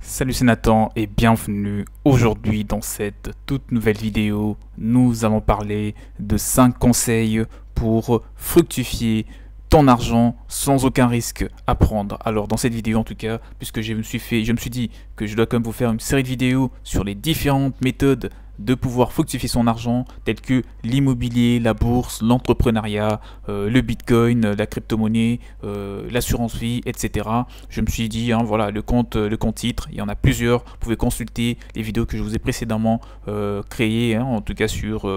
Salut, c'est Nathan et bienvenue. Aujourd'hui dans cette toute nouvelle vidéo, nous allons parler de 5 conseils pour fructifier ton argent sans aucun risque à prendre. Alors dans cette vidéo en tout cas, puisque je me suis dit que je dois quand même vous faire une série de vidéos sur les différentes méthodes de pouvoir fructifier son argent, telles que l'immobilier, la bourse, l'entrepreneuriat, le bitcoin, la crypto-monnaie, l'assurance vie, etc. Je me suis dit, voilà, le compte titre, il y en a plusieurs. Vous pouvez consulter les vidéos que je vous ai précédemment créées, en tout cas sur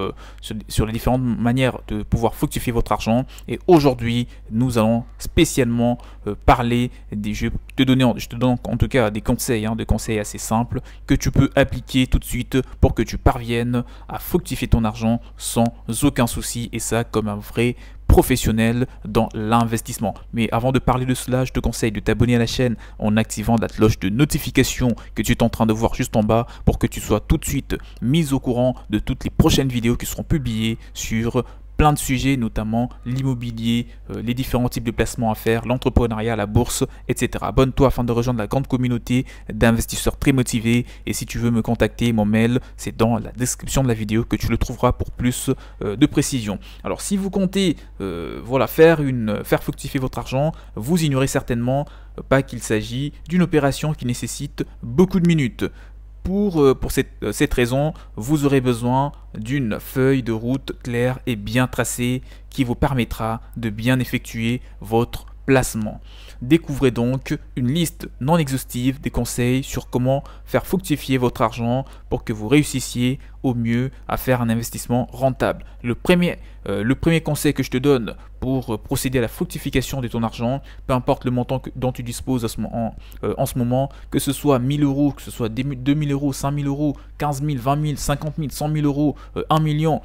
les différentes manières de pouvoir fructifier votre argent. Et aujourd'hui, nous allons spécialement parler je te donne en tout cas des conseils, des conseils assez simples que tu peux appliquer tout de suite pour que tu parviennes à fructifier ton argent sans aucun souci, et ça comme un vrai professionnel dans l'investissement. Mais avant de parler de cela, je te conseille de t'abonner à la chaîne en activant la cloche de notification que tu es en train de voir juste en bas pour que tu sois tout de suite mis au courant de toutes les prochaines vidéos qui seront publiées sur plein de sujets, notamment l'immobilier, les différents types de placements à faire, l'entrepreneuriat, la bourse, etc. Abonne-toi afin de rejoindre la grande communauté d'investisseurs très motivés. Et si tu veux me contacter, mon mail, c'est dans la description de la vidéo que tu le trouveras pour plus de précision. Alors, si vous comptez voilà, faire fructifier votre argent, vous ignorez certainement pas qu'il s'agit d'une opération qui nécessite beaucoup de minutes. Pour cette raison, vous aurez besoin d'une feuille de route claire et bien tracée qui vous permettra de bien effectuer votre placement. Découvrez donc une liste non exhaustive des conseils sur comment faire fructifier votre argent pour que vous réussissiez au mieux à faire un investissement rentable. Le premier conseil que je te donne pour procéder à la fructification de ton argent, peu importe le montant dont tu disposes en ce moment, que ce soit 1000 euros, que ce soit 2000 euros, 5000 euros, 15 000, 20 000, 50 000, 100 000 euros, 1 million.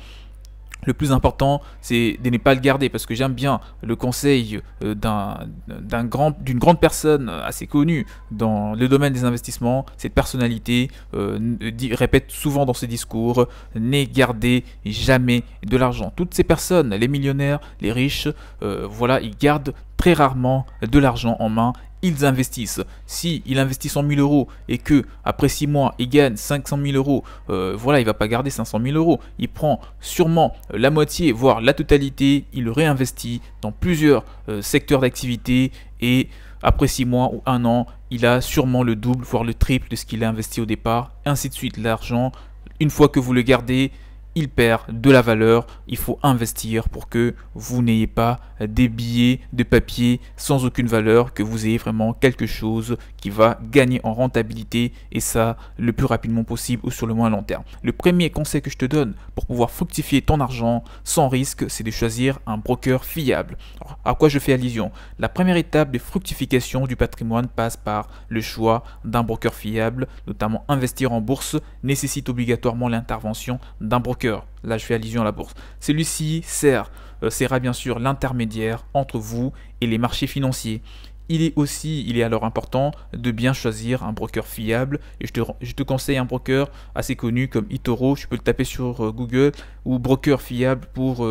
Le plus important, c'est de ne pas le garder, parce que j'aime bien le conseil d'une grande personne assez connue dans le domaine des investissements. Cette personnalité répète souvent dans ses discours: ne gardez jamais de l'argent. Toutes ces personnes, les millionnaires, les riches, voilà, ils gardent très rarement de l'argent en main. Ils investissent. Si il investit 100 000 euros et que après 6 mois il gagne 500 000 euros, voilà, il va pas garder 500 000 euros. Il prend sûrement la moitié, voire la totalité, il le réinvestit dans plusieurs secteurs d'activité, et après 6 mois ou 1 an, il a sûrement le double, voire le triple de ce qu'il a investi au départ, ainsi de suite. L'argent, une fois que vous le gardez, il perd de la valeur. Il faut investir pour que vous n'ayez pas des billets de papier sans aucune valeur, que vous ayez vraiment quelque chose qui va gagner en rentabilité, et ça le plus rapidement possible ou sur le moins long terme. Le premier conseil que je te donne pour pouvoir fructifier ton argent sans risque, c'est de choisir un broker fiable. Alors, à quoi je fais allusion? La première étape de fructification du patrimoine passe par le choix d'un broker fiable. Notamment, investir en bourse nécessite obligatoirement l'intervention d'un broker. Là, je fais allusion à la bourse. Celui-ci sera bien sûr l'intermédiaire entre vous et les marchés financiers. Il est alors important de bien choisir un broker fiable, et je te conseille un broker assez connu comme eToro. Tu peux le taper sur Google, ou broker fiable pour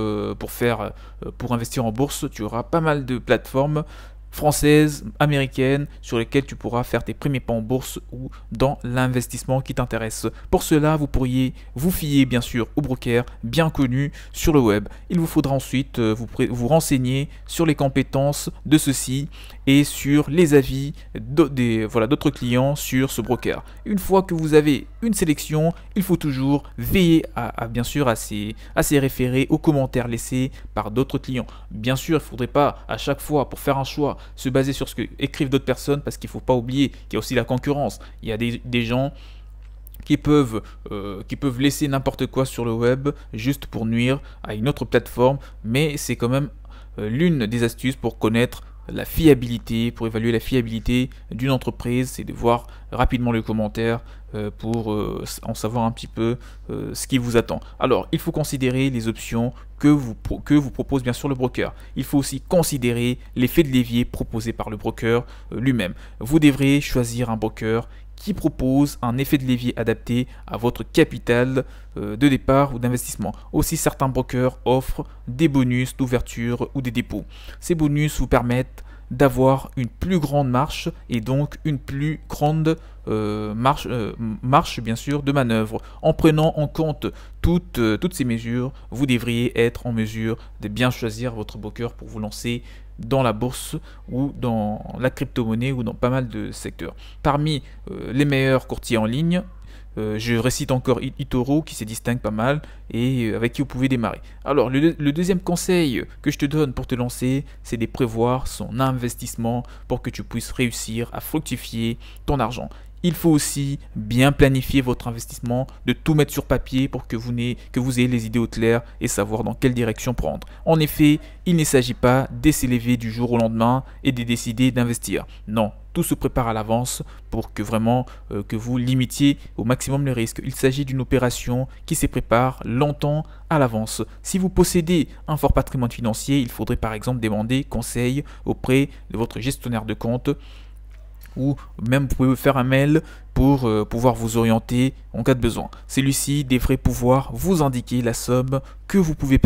investir en bourse. Tu auras pas mal de plateformes françaises, américaines, sur lesquelles tu pourras faire tes premiers pas en bourse ou dans l'investissement qui t'intéresse. Pour cela, vous pourriez vous fier bien sûr aux brokers bien connus sur le web. Il vous faudra ensuite vous renseigner sur les compétences de ceux-ci et sur les avis d'autres clients sur ce broker. Une fois que vous avez une sélection, il faut toujours veiller bien sûr à ces référés aux commentaires laissés par d'autres clients. Bien sûr, il ne faudrait pas à chaque fois, pour faire un choix, se baser sur ce que écrivent d'autres personnes, parce qu'il ne faut pas oublier qu'il y a aussi la concurrence. Il y a des gens qui peuvent laisser n'importe quoi sur le web juste pour nuire à une autre plateforme, mais c'est quand même l'une des astuces pour connaître la fiabilité, pour évaluer la fiabilité d'une entreprise, c'est de voir rapidement le commentaire pour en savoir un petit peu ce qui vous attend. Alors, il faut considérer les options que vous propose bien sûr le broker. Il faut aussi considérer l'effet de levier proposé par le broker lui-même. Vous devrez choisir un broker qui propose un effet de levier adapté à votre capital de départ ou d'investissement. Aussi, certains brokers offrent des bonus d'ouverture ou des dépôts. Ces bonus vous permettent d'avoir une plus grande marche et donc une plus grande marche bien sûr de manœuvre. En prenant en compte toutes ces mesures, vous devriez être en mesure de bien choisir votre broker pour vous lancer dans la bourse ou dans la crypto-monnaie ou dans pas mal de secteurs. Parmi les meilleurs courtiers en ligne, je récite encore eToro qui se distingue pas mal et avec qui vous pouvez démarrer. Alors le deuxième conseil que je te donne pour te lancer, c'est de prévoir son investissement pour que tu puisses réussir à fructifier ton argent. Il faut aussi bien planifier votre investissement, de tout mettre sur papier pour que vous ayez les idées au clair et savoir dans quelle direction prendre. En effet, il ne s'agit pas de s'élever du jour au lendemain et de décider d'investir. Non, tout se prépare à l'avance pour que vraiment que vous limitiez au maximum les risques. Il s'agit d'une opération qui se prépare longtemps à l'avance. Si vous possédez un fort patrimoine financier, il faudrait par exemple demander conseil auprès de votre gestionnaire de compte, ou même vous pouvez faire un mail pour pouvoir vous orienter en cas de besoin. Celui-ci devrait pouvoir vous indiquer la somme que vous pouvez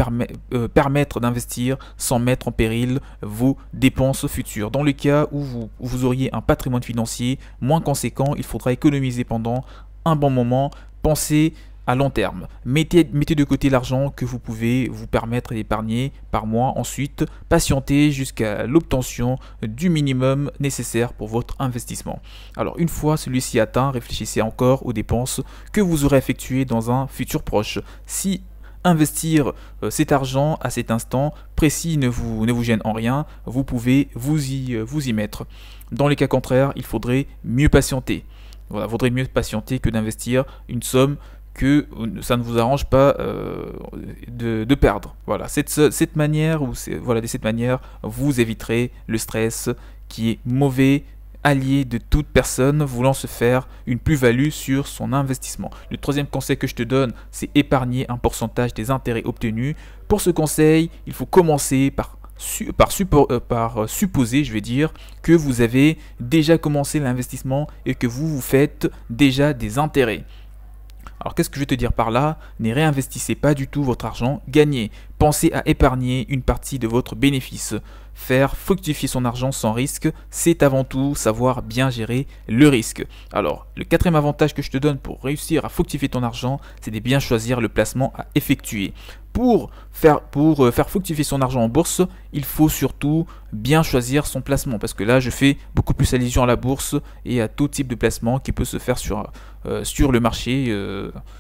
permettre d'investir sans mettre en péril vos dépenses futures. Dans le cas où vous auriez un patrimoine financier moins conséquent, il faudra économiser pendant un bon moment. Pensez à long terme. Mettez de côté l'argent que vous pouvez vous permettre d'épargner par mois. Ensuite, patientez jusqu'à l'obtention du minimum nécessaire pour votre investissement. Alors, une fois celui-ci atteint, réfléchissez encore aux dépenses que vous aurez effectuées dans un futur proche. Si investir cet argent à cet instant précis ne vous gêne en rien, vous pouvez vous y mettre. Dans les cas contraires, il faudrait mieux patienter. Voilà, il vaudrait mieux patienter que d'investir une somme que ça ne vous arrange pas de perdre. Voilà, cette manière, de cette manière, vous éviterez le stress qui est mauvais allié de toute personne voulant se faire une plus-value sur son investissement. Le troisième conseil que je te donne, c'est épargner un pourcentage des intérêts obtenus. Pour ce conseil, il faut commencer par supposer, je vais dire, que vous avez déjà commencé l'investissement et que vous faites déjà des intérêts. Alors qu'est-ce que je vais te dire par là? Ne réinvestissez pas du tout votre argent gagné. Pensez à épargner une partie de votre bénéfice. Faire fructifier son argent sans risque, c'est avant tout savoir bien gérer le risque. Alors, le quatrième avantage que je te donne pour réussir à fructifier ton argent, c'est de bien choisir le placement à effectuer. Pour faire fructifier son argent en bourse, il faut surtout bien choisir son placement. Parce que là, je fais beaucoup plus allusion à la bourse et à tout type de placement qui peut se faire sur le marché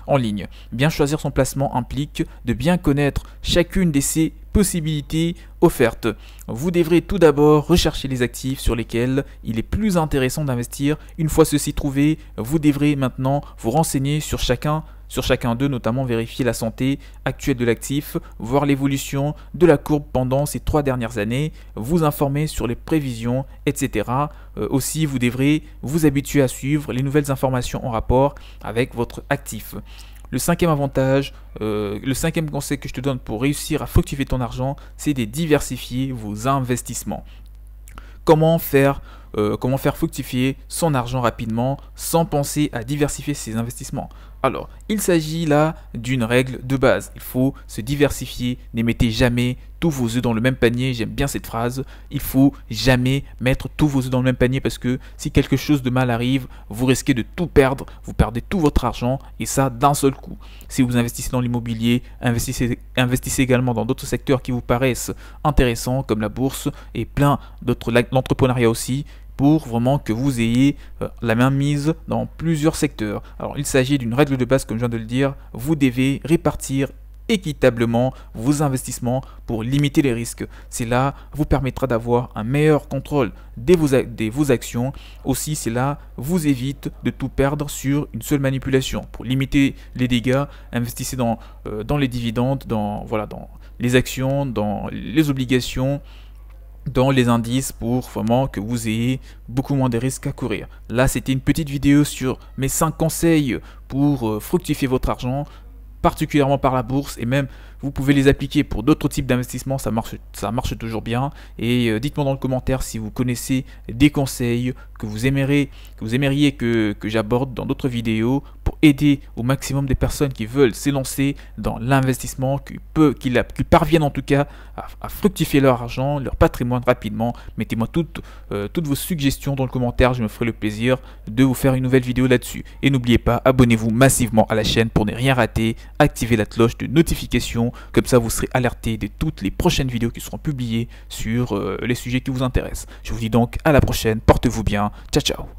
en ligne. Bien choisir son placement implique de bien connaître chacune de ces possibilités offertes. Vous devrez tout d'abord rechercher les actifs sur lesquels il est plus intéressant d'investir. Une fois ceci trouvé, vous devrez maintenant vous renseigner sur chacun d'eux, notamment vérifier la santé actuelle de l'actif, voir l'évolution de la courbe pendant ces 3 dernières années, vous informer sur les prévisions, etc. Aussi, vous devrez vous habituer à suivre les nouvelles informations en rapport avec votre actif. Le cinquième avantage, le cinquième conseil que je te donne pour réussir à fructifier ton argent, c'est de diversifier vos investissements. Comment faire fructifier son argent rapidement sans penser à diversifier ses investissements? Alors, il s'agit là d'une règle de base. Il faut se diversifier, ne mettez jamais tous vos œufs dans le même panier. J'aime bien cette phrase. Il faut jamais mettre tous vos œufs dans le même panier parce que si quelque chose de mal arrive, vous risquez de tout perdre. Vous perdez tout votre argent et ça d'un seul coup. Si vous investissez dans l'immobilier, investissez également dans d'autres secteurs qui vous paraissent intéressants comme la bourse et plein d'autres, l'entrepreneuriat aussi, pour vraiment que vous ayez la main mise dans plusieurs secteurs. Alors il s'agit d'une règle de base comme je viens de le dire, vous devez répartir équitablement vos investissements pour limiter les risques. Cela vous permettra d'avoir un meilleur contrôle de vos actions. Aussi, cela vous évite de tout perdre sur une seule manipulation. Pour limiter les dégâts, investissez dans les dividendes, dans les actions, dans les obligations, dans les indices pour vraiment que vous ayez beaucoup moins de risques à courir. Là, c'était une petite vidéo sur mes 5 conseils pour fructifier votre argent, particulièrement par la bourse, et même vous pouvez les appliquer pour d'autres types d'investissements, ça marche toujours bien. Et dites-moi dans le commentaire si vous connaissez des conseils que vous aimeriez que j'aborde dans d'autres vidéos pour aider au maximum des personnes qui veulent s'élancer dans l'investissement, qui parviennent en tout cas à fructifier leur argent, leur patrimoine rapidement. Mettez-moi toutes vos suggestions dans le commentaire, je me ferai le plaisir de vous faire une nouvelle vidéo là-dessus. Et n'oubliez pas, abonnez-vous massivement à la chaîne pour ne rien rater, activez la cloche de notification, comme ça vous serez alerté de toutes les prochaines vidéos qui seront publiées sur les sujets qui vous intéressent. Je vous dis donc à la prochaine, portez-vous bien, ciao ciao.